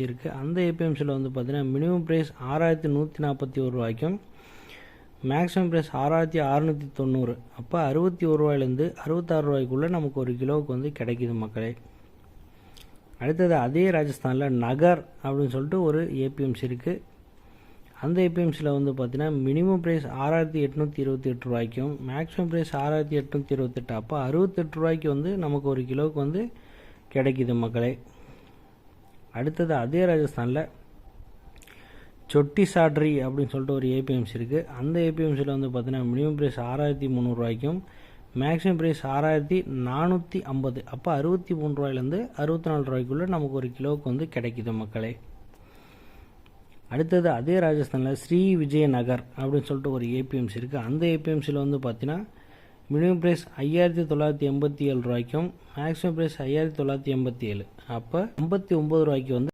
இருக்குது. அந்த ஏபிஎம்சியில் வந்து பார்த்திங்கன்னா மினிமம் ப்ரைஸ் 6141 ரூபாய்க்கும் மேக்ஸிமம் ப்ரைஸ் 6690. அப்போ 61 ரூபாயிலேருந்து 66 ரூபாய்க்குள்ளே நமக்கு ஒரு கிலோவுக்கு வந்து கிடைக்கிது மக்களே. அடுத்தது அதே ராஜஸ்தானில் நகர் அப்படின்னு சொல்லிட்டு ஒரு ஏபிஎம்சி இருக்குது. அந்த ஏபிஎம்சியில் வந்து பார்த்திங்கன்னா மினிமம் ப்ரைஸ் 6828 ரூபாய்க்கும் மேக்ஸிமம் ப்ரைஸ் 6828. அப்போ 68 ரூபாய்க்கு வந்து நமக்கு ஒரு கிலோவுக்கு வந்து கிடைக்கிது மக்களே. அடுத்தது அதே ராஜஸ்தானில் சொட்டி சாட்ரி அப்படின்னு சொல்லிட்டு ஒரு ஏபிஎம்சி இருக்குது. அந்த ஏபிஎம்சியில் வந்து பார்த்திங்கன்னா மினிமம் ப்ரைஸ் 6300 ரூபாய்க்கும் மேக்ஸிமம் ப்ரைஸ் 6450. அப்போ 63 ரூபாயிலேருந்து 64 ரூபாய்க்குள்ளே நமக்கு ஒரு கிலோவுக்கு வந்து கிடைக்கிது மக்களே. அடுத்தது அதே ராஜஸ்தானில் ஸ்ரீ விஜயநகர் அப்படின்னு சொல்லிட்டு ஒரு ஏபிஎம்சி இருக்குது. அந்த ஏபிஎம்சியில் வந்து பார்த்திங்கன்னா மினிமம் ப்ரைஸ் 5987 ரூபாய்க்கும் மேக்ஸிமம் ப்ரைஸ் 5987. அப்போ 59 ரூபாய்க்கு வந்து